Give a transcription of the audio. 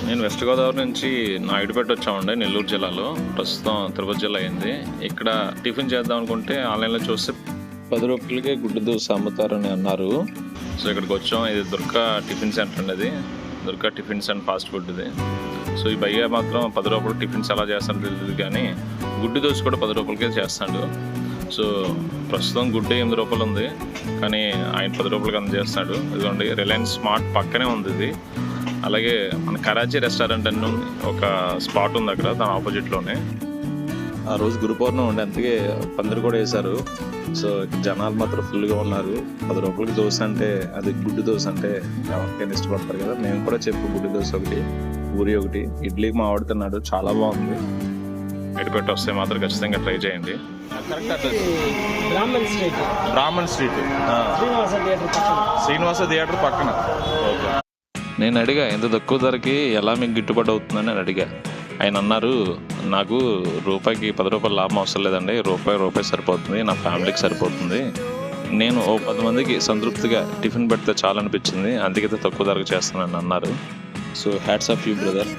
నేను వెస్ట్ గోదావరి నుంచి నాయుడుపేట వచ్చామండి, నెల్లూరు జిల్లాలో. ప్రస్తుతం తిరుపతి జిల్లా అయింది. ఇక్కడ టిఫిన్ చేద్దాం అనుకుంటే ఆన్లైన్లో చూస్తే 10 రూపాయలకే గుడ్డు దోశ అమ్ముతారని అన్నారు. సో ఇక్కడికి వచ్చాం. ఇది దుర్గా టిఫిన్ సెంటర్ అండి. అది Durga tiffins and fast food ఇది. సో ఈ భయ్య మాత్రం 10 రూపాయలు టిఫిన్స్ ఎలా చేస్తాడో తెలియదు, కానీ గుడ్డు దోశ కూడా 10 రూపాయలకే చేస్తాడు. సో ప్రస్తుతం గుడ్డు 8 రూపాయలు ఉంది, కానీ ఆయన 10 రూపాయలకి అందజేస్తాడు. ఇదిగోండి, రిలయన్స్ స్మార్ట్ పక్కనే ఉంది ఇది. అలాగే మన కరాచీ రెస్టారెంట్ అని ఒక స్పాట్ ఉంది అక్కడ, దాని ఆపోజిట్లోనే. ఆ రోజు గురు పౌర్ణమి ఉండే, అందుకే పందిరి కూడా వేశారు. సో జనాలు మాత్రం ఫుల్గా ఉన్నారు. 10 రూపాయలకి దోశ అంటే, అది గుడ్డు దోశ అంటే ఎవరికైనా ఇష్టపడతారు కదా. మేము కూడా గుడ్డు దోశ ఒకటి, పూరి ఒకటి, ఇడ్లీకి మా ఆడుతున్నాడు, చాలా బాగుంది. ఎడిపెట్టి వస్తే మాత్రం ఖచ్చితంగా ట్రై చేయండి. బ్రాహ్మణ్ స్ట్రీట్, శ్రీనివాస థియేటర్ పక్కన. ఓకే. నేను అడిగా, ఎంత తక్కువ ధరకి ఎలా మీకు గిట్టుబాటు అవుతుందని నేను అడిగా. ఆయన అన్నారు, నాకు రూపాయికి 10 రూపాయలు లాభం అవసరం లేదండి, రూపాయి సరిపోతుంది, నా ఫ్యామిలీకి సరిపోతుంది. నేను 10 మందికి సంతృప్తిగా టిఫిన్ పెడితే చాలా అనిపించింది, అందుకైతే తక్కువ ధరకు చేస్తానని అన్నారు. So hats off you brother.